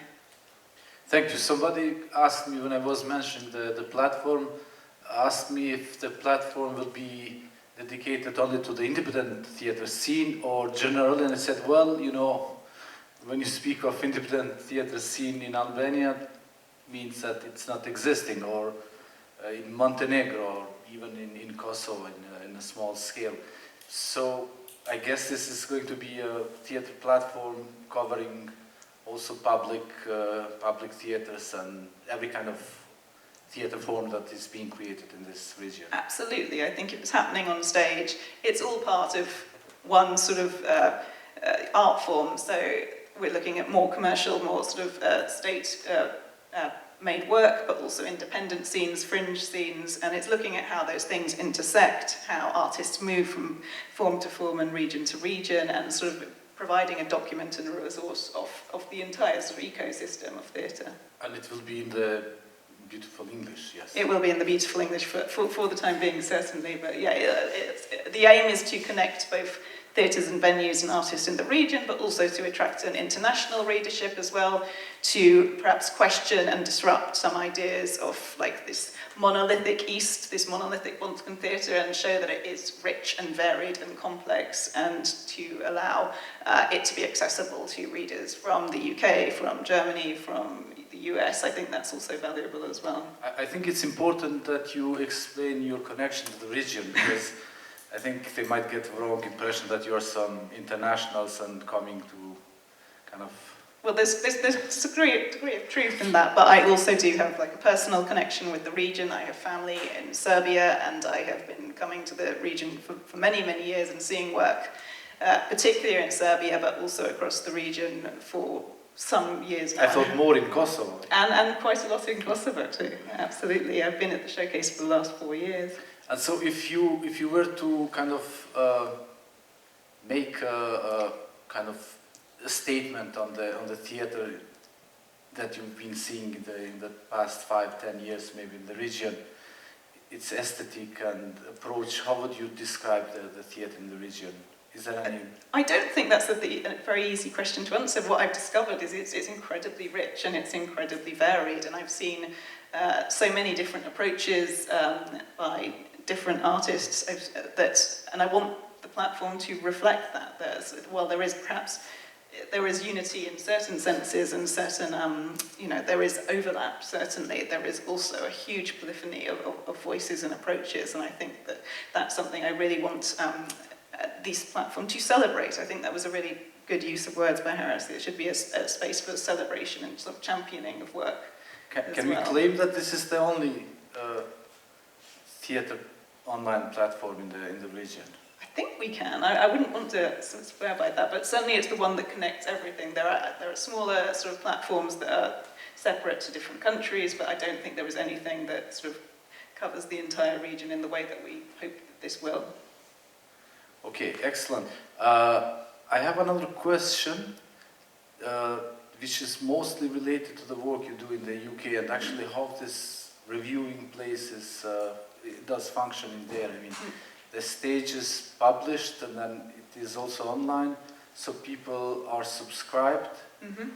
S1: Thank you. Somebody asked me when I was mentioning the platform, asked me if the platform will be dedicated only to the independent theater scene or general, and I said, well, you know, when you speak of independent theater scene in Albania, it means that it's not existing, or in Montenegro, or even in Kosovo in a small scale. So I guess this is going to be a theater platform covering also public theaters and every kind of theater form that is being created in this region.
S7: Absolutely. I think if it's happening on stage, it's all part of one sort of art form. So we're looking at more commercial, more sort of state-made work, but also independent scenes, fringe scenes, and it's looking at how those things intersect, how artists move from form to form and region to region, and sort of providing a document and a resource of the entire sort of ecosystem of theatre.
S1: And it will be in the beautiful English, yes.
S7: It will be in the beautiful English for the time being, certainly. But yeah, the aim is to connect both theatres and venues and artists in the region, but also to attract an international readership as well, to perhaps question and disrupt some ideas of like this monolithic East, this monolithic Balkan theatre, and show that it is rich and varied and complex, and to allow it to be accessible to readers from the UK, from Germany, from the US. I think that's also valuable as well.
S1: I think it's important that you explain your connection to the region, because I think they might get the wrong impression that you are some internationals and coming to kind of...
S7: Well, there's a degree of truth in that, but I also do have like a personal connection with the region. I have family in Serbia, and I have been coming to the region for many, many years and seeing work, particularly in Serbia, but also across the region for some years now.
S1: I thought more in Kosovo.
S7: And quite a lot in Kosovo too, absolutely. I've been at the showcase for the last 4 years.
S1: And so if you were to kind of make a kind of a statement on the theater that you've been seeing in the past 5-10 years, maybe in the region, its aesthetic and approach, how would you describe the theater in the region? Is there any...
S7: I don't think that's a very easy question to answer. What I've discovered is it's incredibly rich and it's incredibly varied, and I've seen so many different approaches by different artists and I want the platform to reflect that. There is unity in certain senses and certain, there is overlap, certainly. There is also a huge polyphony of voices and approaches, and I think that that's something I really want this platform to celebrate. I think that was a really good use of words by Harris. It should be a space for celebration and sort of championing of work.
S1: Can we claim that this is the only theatre online platform in the region?
S7: I think we can. I wouldn't want to swear by that, but certainly it's the one that connects everything. There are smaller sort of platforms that are separate to different countries, but I don't think there is anything that sort of covers the entire region in the way that we hope that this will.
S1: Okay, excellent. I have another question, which is mostly related to the work you do in the UK and actually how this reviewing places it does function in there. I mean, the stage is published and then it is also online, so people are subscribed.
S7: Mm-hmm.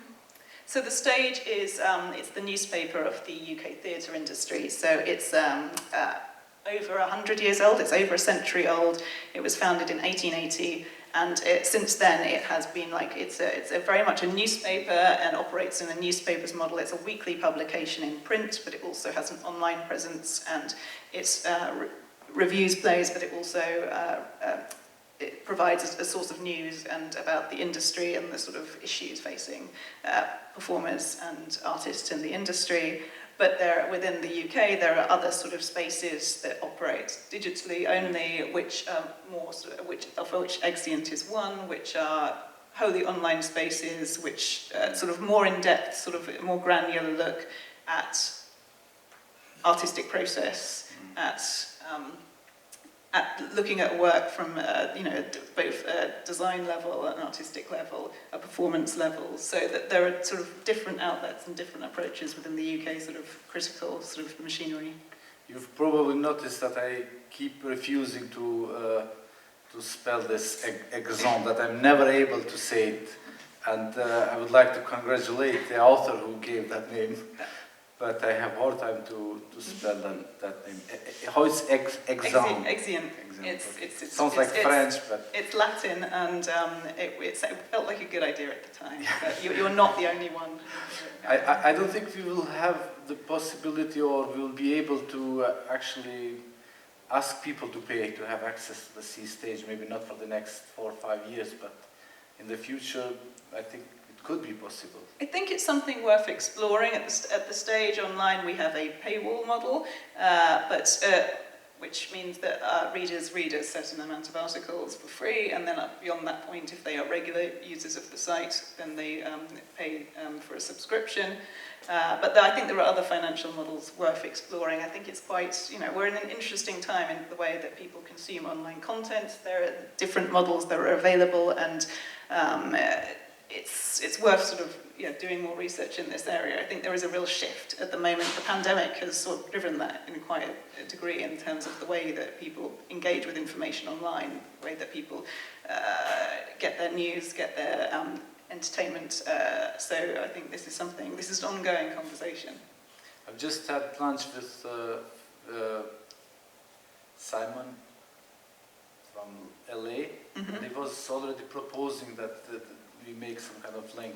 S7: So the stage is it's the newspaper of the UK theatre industry. So it's over 100 years old. It's over a century old. It was founded in 1880, and since then it has been like it's a very much a newspaper and operates in a newspaper's model. It's a weekly publication in print, but it also has an online presence, and it's reviews plays, but it also it provides a source of news and about the industry and the sort of issues facing performers and artists in the industry. But within the UK, there are other sort of spaces that operate digitally only, which are more of which Exient is one, which are wholly online spaces, which sort of more in-depth, sort of more granular look at artistic process, at at looking at work from both a design level, an artistic level, a performance level, so that there are sort of different outlets and different approaches within the UK sort of critical sort of machinery.
S1: You've probably noticed that I keep refusing to spell this exam, that I'm never able to say it, and I would like to congratulate the author who gave that name. But I have hard time to spell that name. How is exam?
S7: Exean.
S1: It sounds like French, but...
S7: It's Latin, and it felt like a good idea at the time. But you're not the only one.
S1: I don't think we will have the possibility, or we will be able to actually ask people to pay to have access to the C stage, maybe not for the next 4 or 5 years, but in the future, I think it could be possible.
S7: I think it's something worth exploring. At the stage online, we have a paywall model, which means that readers read a certain amount of articles for free, and then beyond that point, if they are regular users of the site, then they pay for a subscription. But I think there are other financial models worth exploring. I think it's quite, we're in an interesting time in the way that people consume online content. There are different models that are available, and it's worth sort of doing more research in this area. I think there is a real shift at the moment. The pandemic has sort of driven that in quite a degree in terms of the way that people engage with information online, the way that people get their news, get their entertainment. So I think this is an ongoing conversation.
S1: I've just had lunch with Simon from LA, and he was already proposing that we make some kind of link.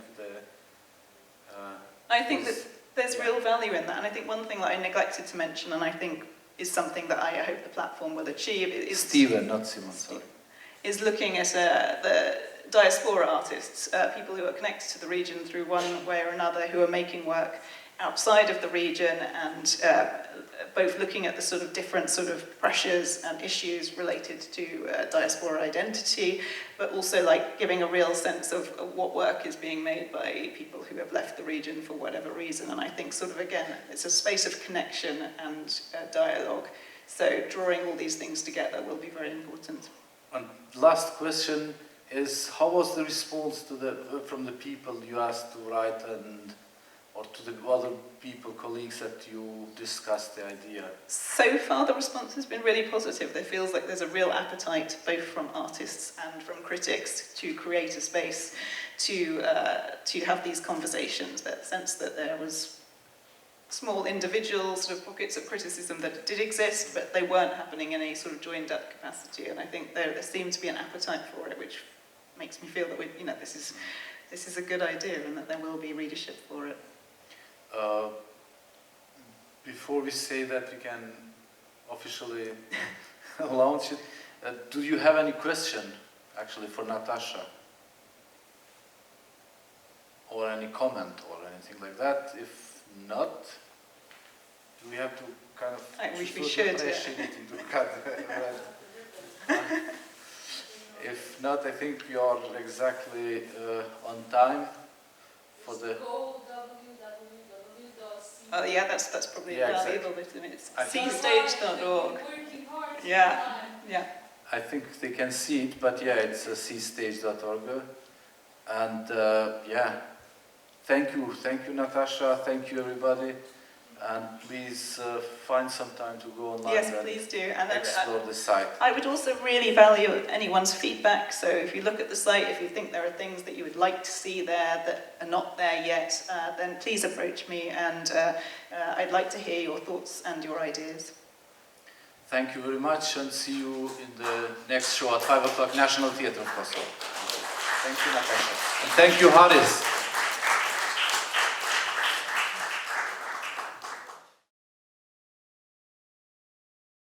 S7: I think that there's real value in that, and I think one thing that I neglected to mention, and I think is something that I hope the platform will achieve, is
S1: Stephen, not Simon, sorry.
S7: Is looking at the diaspora artists, people who are connected to the region through one way or another, who are making work outside of the region, and both looking at the sort of different sort of pressures and issues related to diaspora identity, but also like giving a real sense of what work is being made by people who have left the region for whatever reason. And I think sort of, again, it's a space of connection and dialogue. So drawing all these things together will be very important.
S1: And last question is, how was the response from the people you asked to write, or to the other people, colleagues, that you discussed the idea?
S7: So far the response has been really positive. There feels like there's a real appetite, both from artists and from critics, to create a space to have these conversations, that sense that there was small individual sort of pockets of criticism that did exist, but they weren't happening in a sort of joined up capacity. And I think there seems to be an appetite for it, which makes me feel that this is a good idea, and that there will be readership for it.
S1: Before we say that we can officially launch it, do you have any question actually for Natasha? Or any comment or anything like that? If not, do we have to kind of...
S7: We should.
S1: If not, I think we are exactly on time for the...
S7: Yeah, that's probably valuable. Exactly. It's cstage.org. Yeah.
S1: I think they can see it, but yeah, it's cstage.org. And thank you, Natasha. Thank you, everybody. And please find some time to go online.
S7: Yes, please do. And
S1: explore the site.
S7: I would also really value anyone's feedback. So if you look at the site, if you think there are things that you would like to see there that are not there yet, then please approach me, and I'd like to hear your thoughts and your ideas.
S1: Thank you very much, and see you in the next show at 5 o'clock, National Theatre of Kosovo. Thank you, Natasha. And thank you, Haris.